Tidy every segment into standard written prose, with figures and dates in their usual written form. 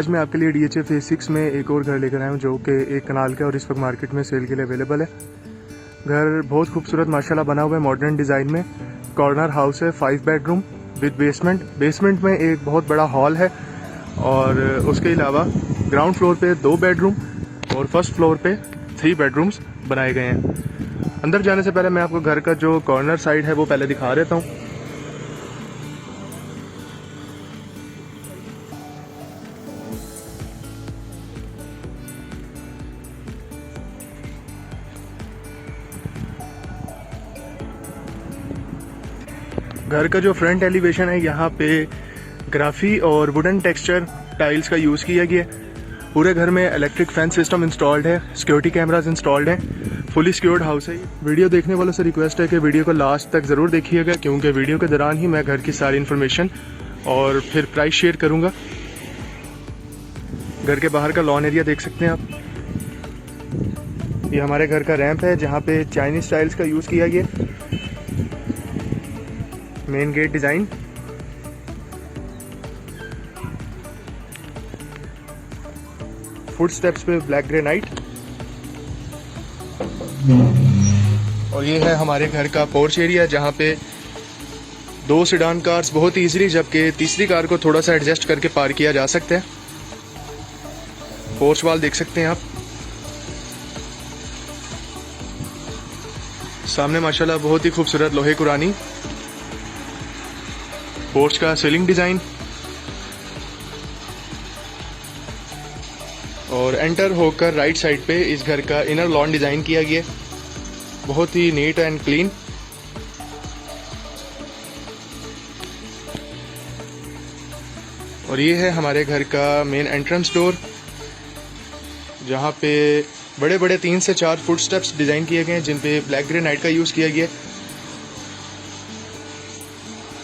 आज मैं आपके लिए DHA फेज 6 में एक और घर लेकर आया हूँ जो कि एक कनाल का और इस वक्त मार्केट में सेल के लिए अवेलेबल है। घर बहुत खूबसूरत माशाल्लाह बना हुआ है, मॉडर्न डिज़ाइन में। कॉर्नर हाउस है, 5 बेडरूम विद बेसमेंट। बेसमेंट में एक बहुत बड़ा हॉल है और उसके अलावा ग्राउंड फ्लोर पे 2 बेडरूम और फर्स्ट फ्लोर पे 3 बेडरूम्स बनाए गए हैं। अंदर जाने से पहले मैं आपको घर का जो कॉर्नर साइड है वो पहले दिखा देता हूँ। घर का जो फ्रंट एलिवेशन है यहाँ पे ग्राफी और वुडन टेक्सचर टाइल्स का यूज़ किया गया है। पूरे घर में इलेक्ट्रिक फैन सिस्टम इंस्टॉल्ड है, सिक्योरिटी कैमरास इंस्टॉल्ड हैं, फुली सिक्योर्ड हाउस है। वीडियो देखने वालों से रिक्वेस्ट है कि वीडियो को लास्ट तक ज़रूर देखिएगा क्योंकि वीडियो के दौरान ही मैं घर की सारी इन्फॉर्मेशन और फिर प्राइस शेयर करूँगा। घर के बाहर का लॉन एरिया देख सकते हैं आप। ये हमारे घर का रैंप है जहाँ पे चाइनीज टाइल्स का यूज़ किया गया। Main gate design, foot steps पे ब्लैक ग्रेनाइट। और ये है हमारे घर का पोर्च एरिया जहाँ पे 2 सेडान कार्स बहुत ईजिली, जबकि तीसरी कार को थोड़ा सा एडजस्ट करके पार्क किया जा सकता है। पोर्च वाल देख सकते हैं आप। सामने माशाल्लाह बहुत ही खूबसूरत लोहे कुरानी। पोर्च का सीलिंग डिज़ाइन और एंटर होकर राइट साइड पे इस घर का इनर लॉन डिज़ाइन किया गया, बहुत ही नीट एंड क्लीन। और ये है हमारे घर का मेन एंट्रेंस डोर जहाँ पे बड़े बड़े 3 से 4 फुट स्टेप्स डिज़ाइन किए गए हैं जिन पे ब्लैक ग्रेनाइट का यूज़ किया गया।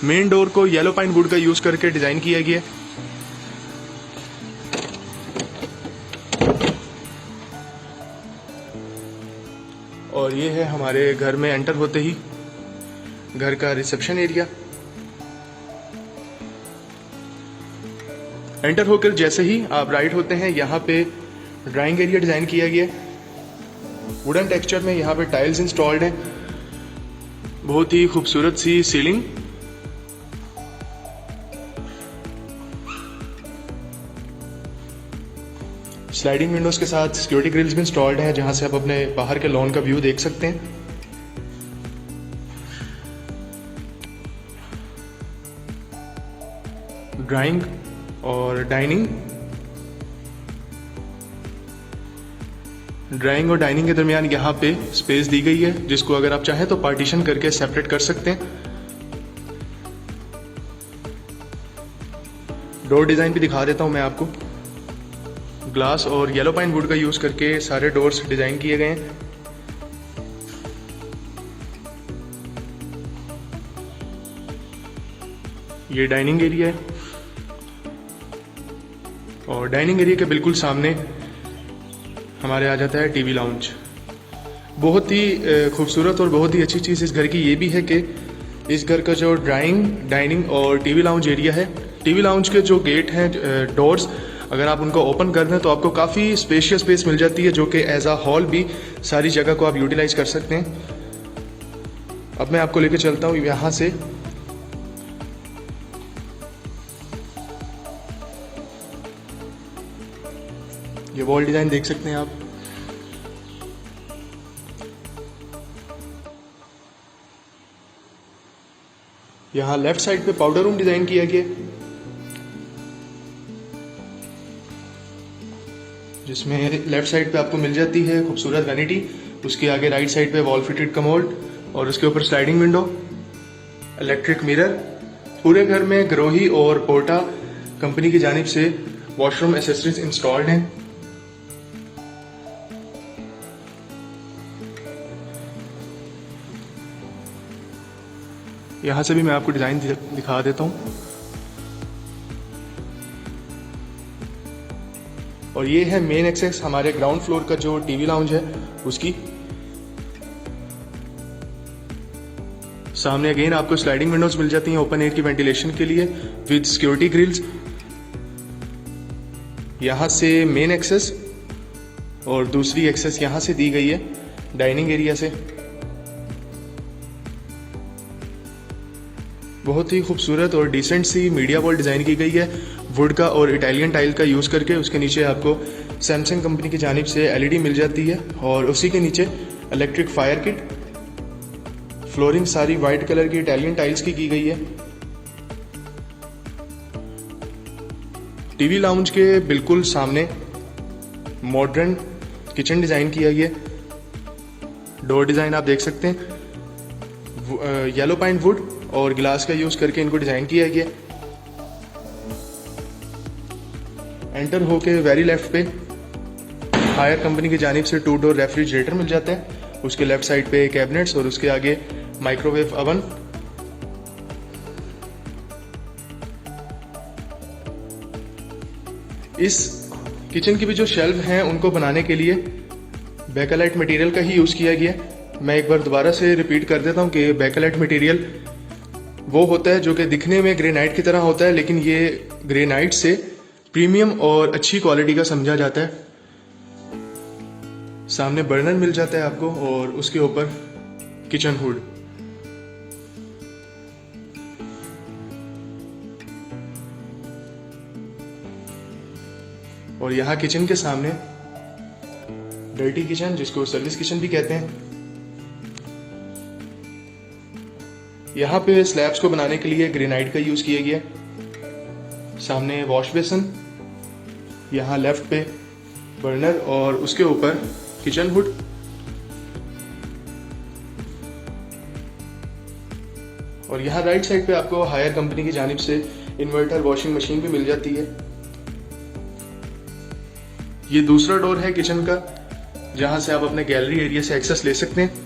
मेन डोर को येलो पाइन वुड का यूज़ करके डिज़ाइन किया गया। और ये है हमारे घर में एंटर होते ही घर का रिसेप्शन एरिया। एंटर होकर जैसे ही आप राइट होते हैं यहाँ पे ड्राइंग एरिया डिज़ाइन किया गया। वुडन टेक्सचर में यहाँ पे टाइल्स इंस्टॉल्ड हैं, बहुत ही खूबसूरत सी सीलिंग। स्लाइडिंग विंडोज के साथ सिक्योरिटी ग्रिल्स भी इंस्टॉल्ड हैं जहां से आप अपने बाहर के लॉन का व्यू देख सकते हैं। ड्राइंग और डाइनिंग के दरमियान यहाँ पे स्पेस दी गई है जिसको अगर आप चाहें तो पार्टीशन करके सेपरेट कर सकते हैं। डोर डिज़ाइन भी दिखा देता हूँ मैं आपको। ग्लास और येलो पाइन वुड का यूज़ करके सारे डोर्स डिज़ाइन किए गए हैं। ये डाइनिंग एरिया है और डाइनिंग एरिया के बिल्कुल सामने हमारे आ जाता है टीवी लाउंज। बहुत ही खूबसूरत और बहुत ही अच्छी चीज़ इस घर की ये भी है कि इस घर का जो डाइनिंग और टीवी लाउंज एरिया है, टीवी लाउंज के जो गेट हैं, डोर्स, अगर आप उनको ओपन कर दें तो आपको काफ़ी स्पेशियस स्पेस मिल जाती है जो कि एज अ हॉल भी सारी जगह को आप यूटिलाइज कर सकते हैं। अब मैं आपको लेके चलता हूँ यहाँ से। ये वॉल डिज़ाइन देख सकते हैं आप। यहाँ लेफ्ट साइड पे पाउडर रूम डिज़ाइन किया गया जिसमें लेफ्ट साइड पे आपको मिल जाती है खूबसूरत वैनिटी। उसके आगे राइट साइड पे वॉल फिटेड कमोड और उसके ऊपर स्लाइडिंग विंडो, इलेक्ट्रिक मिरर। पूरे घर में ग्रोही और पोर्टा कंपनी की जानिब से वॉशरूम एसेसरीज इंस्टॉल्ड हैं। यहाँ से भी मैं आपको डिज़ाइन दिखा देता हूँ। और ये है मेन एक्सेस हमारे ग्राउंड फ्लोर का जो टीवी लाउंज है उसकी। सामने अगेन आपको स्लाइडिंग विंडोज मिल जाती हैं ओपन एयर की वेंटिलेशन के लिए विद सिक्योरिटी ग्रिल्स। यहाँ से मेन एक्सेस और दूसरी एक्सेस यहाँ से दी गई है डाइनिंग एरिया से। बहुत ही खूबसूरत और decent C media wall design की गई है वुड का और इटालियन टाइल का यूज़ करके। उसके नीचे आपको सैमसंग कंपनी की जानिब से एलईडी मिल जाती है और उसी के नीचे इलेक्ट्रिक फायर किट। फ्लोरिंग सारी वाइट कलर की इटालियन टाइल्स की गई है। टीवी लाउंज के बिल्कुल सामने मॉडर्न किचन डिज़ाइन किया गया। डोर डिज़ाइन आप देख सकते हैं, येलो पाइन वुड और ग्लास का यूज़ करके इनको डिज़ाइन किया गया। एंटर होके वेरी लेफ्ट पे हायर कंपनी की जानिब से 2 डोर रेफ्रिजरेटर मिल जाता है। उसके लेफ्ट साइड पे कैबिनेट्स और उसके आगे माइक्रोवेव अवन। इस किचन की भी जो शेल्फ हैं उनको बनाने के लिए बेकालाइट मटेरियल का ही यूज़ किया गया। मैं एक बार दोबारा से रिपीट कर देता हूँ कि बेकालाइट मटेरियल वो होता है जो कि दिखने में ग्रेनाइट की तरह होता है, लेकिन ये ग्रेनाइट से प्रीमियम और अच्छी क्वालिटी का समझा जाता है। सामने बर्नर मिल जाता है आपको और उसके ऊपर किचन हुड। और यहाँ किचन के सामने डर्टी किचन, जिसको सर्विस किचन भी कहते हैं। यहाँ पे स्लैब्स को बनाने के लिए ग्रेनाइट का यूज़ किया गया। सामने वॉश बेसन, यहाँ लेफ्ट पे बर्नर और उसके ऊपर किचन हुड। और यहाँ राइट साइड पे आपको हायर कंपनी की जानिब से इन्वर्टर वॉशिंग मशीन भी मिल जाती है। ये दूसरा डोर है किचन का, जहाँ से आप अपने गैलरी एरिया से एक्सेस ले सकते हैं।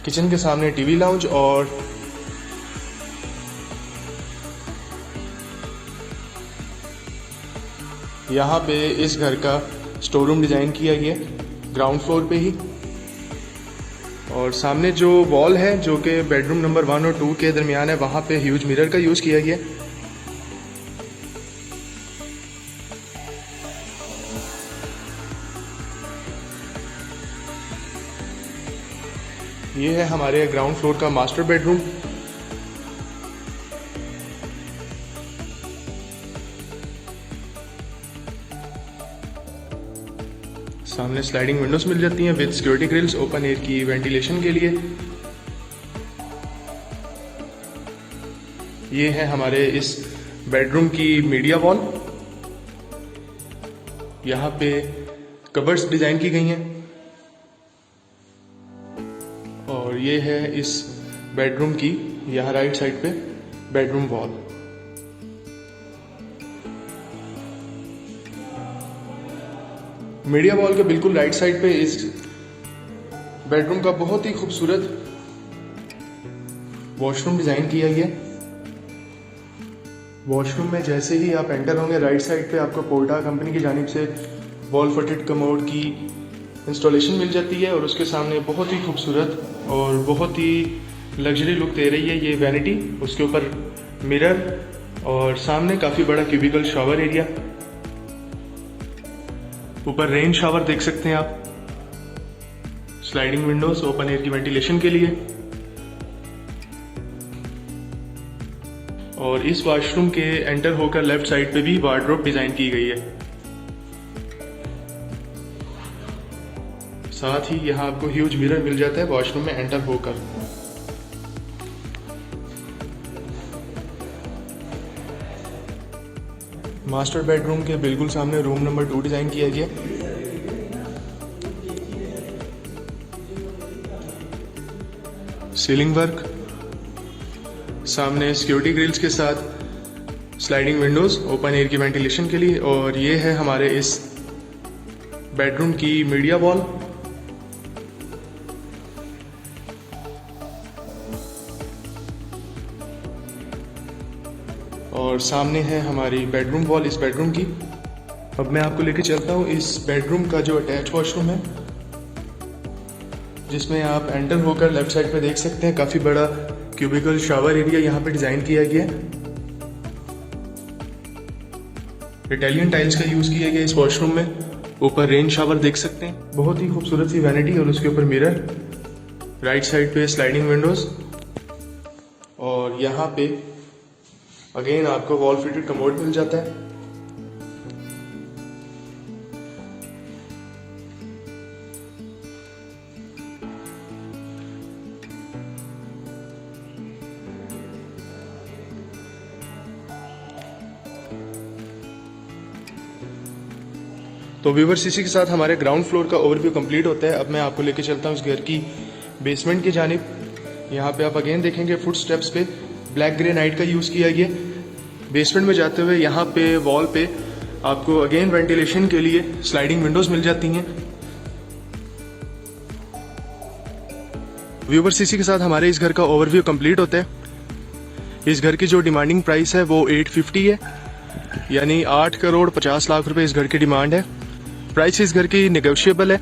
किचन के सामने टीवी लाउंज और यहाँ पे इस घर का स्टोर रूम डिज़ाइन किया गया ग्राउंड फ्लोर पे ही। और सामने जो वॉल है जो कि बेडरूम नंबर 1 और 2 के दरमियान है, वहाँ पे ह्यूज मिरर का यूज़ किया गया। ये है हमारे ग्राउंड फ्लोर का मास्टर बेडरूम। सामने स्लाइडिंग विंडोज मिल जाती हैं with security grills open air की वेंटिलेशन के लिए। ये है हमारे इस बेडरूम की मीडिया वॉल। यहाँ पे कबर्ड्स डिजाइन की गई हैं। और ये है इस बेडरूम की यहाँ राइट साइड पे बेडरूम वॉल। मीडिया वॉल के बिल्कुल राइट साइड पे इस बेडरूम का बहुत ही खूबसूरत वॉशरूम डिजाइन किया गया। वॉशरूम में जैसे ही आप एंटर होंगे राइट साइड पे आपको पोर्टा कंपनी की जानिब से वॉल फटेड कमोड की इंस्टॉलेशन मिल जाती है। और उसके सामने बहुत ही खूबसूरत और बहुत ही लग्जरी लुक दे रही है ये वैनिटी। उसके ऊपर मिरर और सामने काफ़ी बड़ा क्यूबिकल शावर एरिया। ऊपर रेन शावर देख सकते हैं आप। स्लाइडिंग विंडोज ओपन एयर की वेंटिलेशन के लिए। और इस वॉशरूम के एंटर होकर लेफ्ट साइड पे भी वार्डरोब डिजाइन की गई है। साथ ही यहाँ आपको ह्यूज मिरर मिल जाता है वॉशरूम में एंटर होकर। मास्टर बेडरूम के बिल्कुल सामने रूम नंबर 2 डिजाइन किया गया। सीलिंग वर्क, सामने सिक्योरिटी ग्रिल्स के साथ स्लाइडिंग विंडोज ओपन एयर की वेंटिलेशन के लिए। और ये है हमारे इस बेडरूम की मीडिया वॉल। और सामने है हमारी बेडरूम वॉल इस बेडरूम की। अब मैं आपको लेके चलता हूँ इस बेडरूम का जो अटैच वॉशरूम है, जिसमें आप एंटर होकर लेफ्ट साइड पे देख सकते हैं काफ़ी बड़ा क्यूबिकल शावर एरिया यहाँ पे डिज़ाइन किया गया है। इटालियन टाइल्स का यूज़ किया गया इस वॉशरूम में। ऊपर रेन शावर देख सकते हैं, बहुत ही खूबसूरत सी वैनिटी और उसके ऊपर मिरर। राइट साइड पे स्लाइडिंग विंडोज और यहाँ पे अगेन आपको वॉल फिटेड कमोड मिल जाता है। तो व्यूअर्स, इसी के साथ हमारे ग्राउंड फ्लोर का ओवरव्यू कंप्लीट होता है। अब मैं आपको लेके चलता हूँ इस घर की बेसमेंट की जानिब। यहाँ पे आप अगेन देखेंगे फुट स्टेप्स पे ब्लैक ग्रेनाइट का यूज़ किया गया। बेसमेंट में जाते हुए यहाँ पे वॉल पे आपको अगेन वेंटिलेशन के लिए स्लाइडिंग विंडोज मिल जाती हैं। व्यूअर्स, इसी के साथ हमारे इस घर का ओवरव्यू कंप्लीट होता है। इस घर की जो डिमांडिंग प्राइस है वो 850 है, यानी 8 करोड़ 50 लाख रुपए इस घर की डिमांड है। प्राइस इस घर की नेगोशिएबल है।